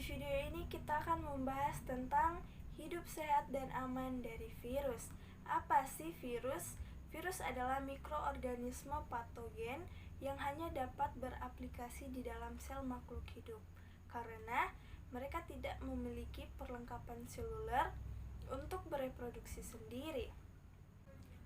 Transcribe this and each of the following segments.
video ini kita akan membahas tentang hidup sehat dan aman dari virus. Apa sih virus? Virus adalah mikroorganisme patogen yang hanya dapat beraplikasi di dalam sel makhluk hidup karena mereka tidak memiliki perlengkapan seluler untuk bereproduksi sendiri.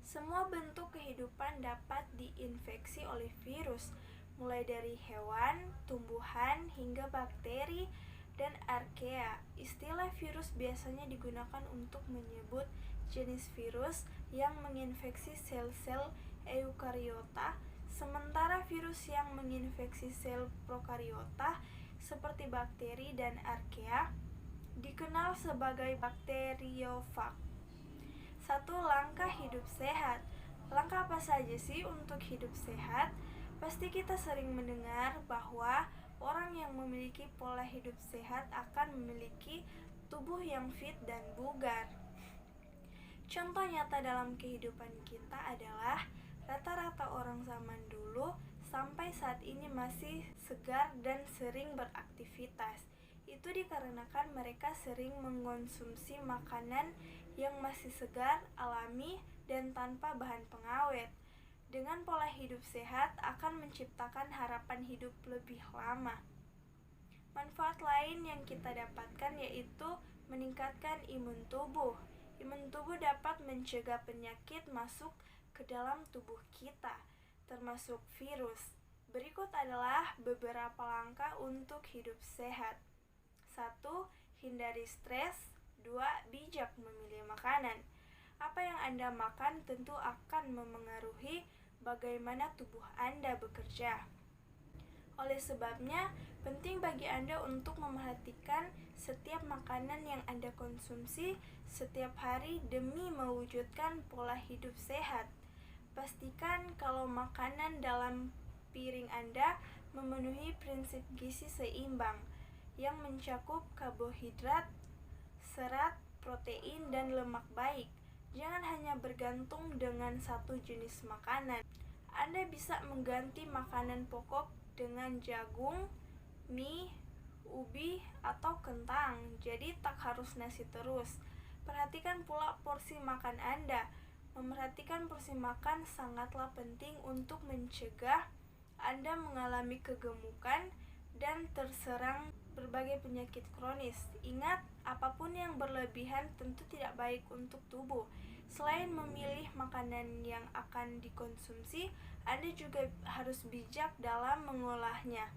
Semua bentuk kehidupan dapat diinfeksi oleh virus, mulai dari hewan, tumbuhan, hingga bakteri dan archaea. Istilah virus biasanya digunakan untuk menyebut jenis virus yang menginfeksi sel-sel eukariota, sementara virus yang menginfeksi sel prokariota seperti bakteri dan archaea dikenal sebagai bakteriofag. 1. Langkah hidup sehat. Langkah apa saja sih untuk hidup sehat? Pasti kita sering mendengar bahwa orang yang memiliki pola hidup sehat akan memiliki tubuh yang fit dan bugar. Contoh nyata dalam kehidupan kita adalah rata-rata orang zaman dulu sampai saat ini masih segar dan sering beraktivitas. Itu dikarenakan mereka sering mengonsumsi makanan yang masih segar, alami, dan tanpa bahan pengawet. Dengan pola hidup sehat akan menciptakan harapan hidup lebih lama. Manfaat lain yang kita dapatkan yaitu meningkatkan imun tubuh. Imun tubuh dapat mencegah penyakit masuk ke dalam tubuh kita, termasuk virus. Berikut adalah beberapa langkah untuk hidup sehat. 1. Hindari stres. 2. Bijak memilih makanan. Apa yang Anda makan tentu akan memengaruhi bagaimana tubuh Anda bekerja. Oleh sebabnya, penting bagi Anda untuk memerhatikan setiap makanan yang Anda konsumsi setiap hari demi mewujudkan pola hidup sehat. Pastikan kalau makanan dalam piring Anda memenuhi prinsip gizi seimbang yang mencakup karbohidrat, serat, protein, dan lemak baik. Jangan hanya bergantung dengan satu jenis makanan. Anda bisa mengganti makanan pokok dengan jagung, mie, ubi, atau kentang. Jadi tak harus nasi terus. Perhatikan pula porsi makan Anda. Memerhatikan porsi makan sangatlah penting untuk mencegah Anda mengalami kegemukan dan terserang berbagai penyakit kronis. Ingat, apapun yang berlebihan tentu tidak baik untuk tubuh. Selain memilih makanan yang akan dikonsumsi, Anda juga harus bijak dalam mengolahnya.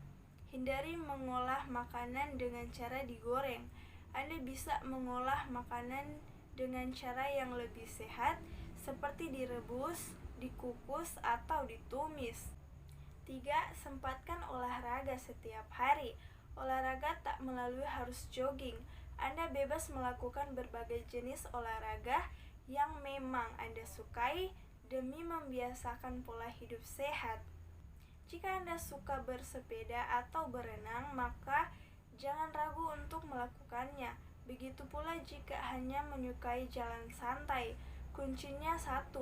Hindari mengolah makanan dengan cara digoreng. Anda bisa mengolah makanan dengan cara yang lebih sehat, seperti direbus, dikukus, atau ditumis. 3. Sempatkan olahraga setiap hari. Olahraga tak melalui harus jogging. Anda bebas melakukan berbagai jenis olahraga yang memang Anda sukai demi membiasakan pola hidup sehat. Jika Anda suka bersepeda atau berenang, maka jangan ragu untuk melakukannya. Begitu pula jika hanya menyukai jalan santai. Kuncinya 1.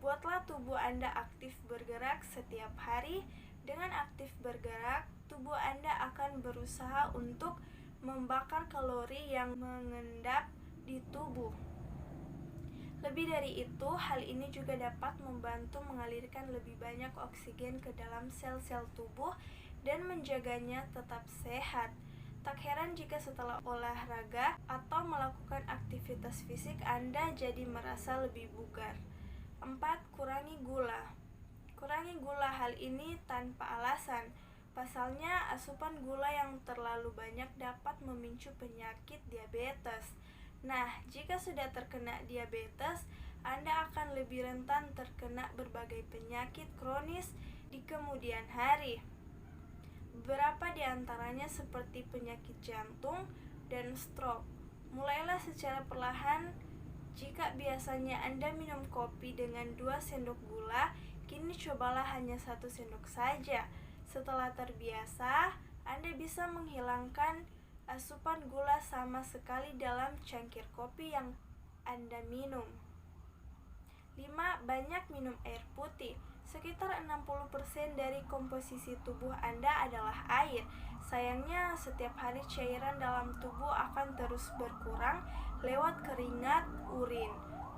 Buatlah tubuh Anda aktif bergerak setiap hari. Dengan aktif bergerak, tubuh Anda akan berusaha untuk membakar kalori yang mengendap di tubuh. Lebih dari itu, hal ini juga dapat membantu mengalirkan lebih banyak oksigen ke dalam sel-sel tubuh dan menjaganya tetap sehat. Tak heran jika setelah olahraga atau melakukan aktivitas fisik Anda jadi merasa lebih bugar. 4. Kurangi gula. Kurangi gula, hal ini tanpa alasan. Pasalnya, asupan gula yang terlalu banyak dapat memicu penyakit diabetes. Nah, jika sudah terkena diabetes, Anda akan lebih rentan terkena berbagai penyakit kronis di kemudian hari. Beberapa di antaranya seperti penyakit jantung dan stroke. Mulailah secara perlahan. Jika biasanya Anda minum kopi dengan 2 sendok gula, kini cobalah hanya 1 sendok saja. Setelah terbiasa, Anda bisa menghilangkan asupan gula sama sekali dalam cangkir kopi yang Anda minum. 5. Banyak minum air putih. Sekitar 60% dari komposisi tubuh Anda adalah air. Sayangnya, setiap hari cairan dalam tubuh akan terus berkurang lewat keringat, urin,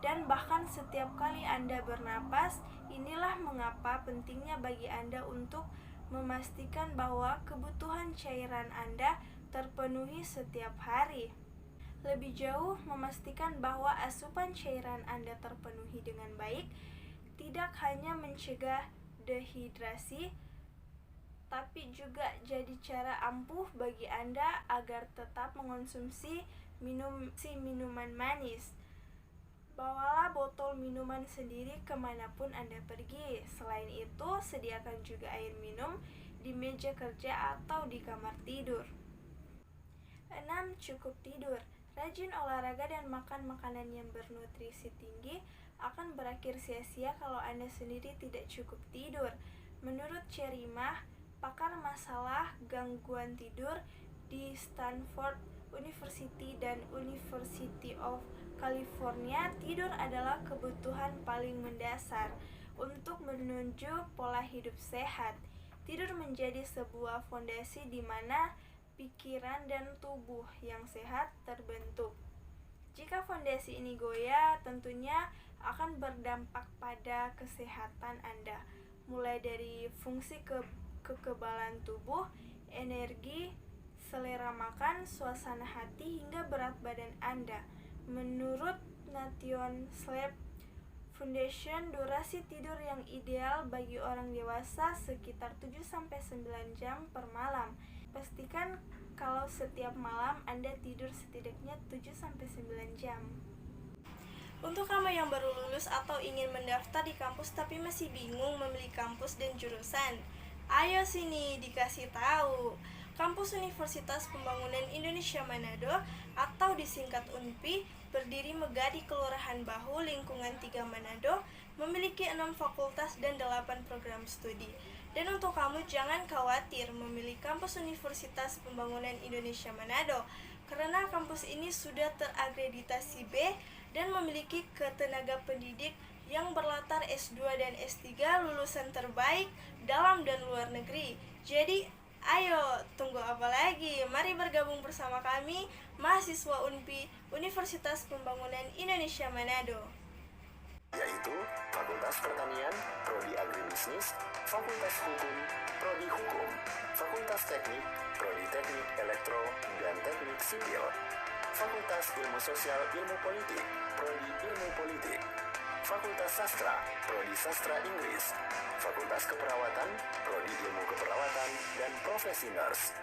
dan bahkan setiap kali Anda bernapas. Inilah mengapa pentingnya bagi Anda untuk memastikan bahwa kebutuhan cairan Anda terpenuhi setiap hari. Lebih jauh, memastikan bahwa asupan cairan Anda terpenuhi dengan baik tidak hanya mencegah dehidrasi, tapi juga jadi cara ampuh bagi Anda agar tetap mengonsumsi minuman manis. Bawalah botol minuman sendiri kemanapun Anda pergi. Selain itu, sediakan juga air minum di meja kerja atau di kamar tidur. 6. Cukup tidur. Rajin olahraga dan makan makanan yang bernutrisi tinggi akan berakhir sia-sia kalau Anda sendiri tidak cukup tidur. Menurut Cherimah, pakar masalah gangguan tidur di Stanford University dan University of California, tidur adalah kebutuhan paling mendasar untuk menuju pola hidup sehat. Tidur menjadi sebuah fondasi di mana pikiran dan tubuh yang sehat terbentuk. Jika fondasi ini goyah, tentunya akan berdampak pada kesehatan Anda, mulai dari fungsi kekebalan tubuh, energi, selera makan, suasana hati, hingga berat badan Anda. Menurut Nation Sleep Foundation, durasi tidur yang ideal bagi orang dewasa sekitar 7-9 jam per malam. Pastikan kalau setiap malam Anda tidur setidaknya 7-9 jam. Untuk kamu yang baru lulus atau ingin mendaftar di kampus tapi masih bingung memilih kampus dan jurusan, ayo sini dikasih tahu. Kampus Universitas Pembangunan Indonesia Manado atau disingkat UNPI berdiri megah di Kelurahan Bahu, Lingkungan 3 Manado, memiliki 6 fakultas dan 8 program studi. Dan untuk kamu jangan khawatir memilih kampus Universitas Pembangunan Indonesia Manado, karena kampus ini sudah terakreditasi B dan memiliki ketenaga pendidik yang berlatar S2 dan S3 lulusan terbaik dalam dan luar negeri. Jadi, ayo, tunggu apa lagi? Mari bergabung bersama kami, mahasiswa UNPI, Universitas Pembangunan Indonesia Manado. Yaitu Fakultas Pertanian, Prodi Agribisnis, Fakultas Hukum, Prodi Hukum, Fakultas Teknik, Prodi Teknik Elektro dan Teknik Sipil, Fakultas Ilmu Sosial Ilmu Politik, Prodi Ilmu Politik, Fakultas Sastra, Prodi Sastra Inggris, Fakultas Keperawatan, Prodi Ilmu Keperawatan dan Profesi Nurse.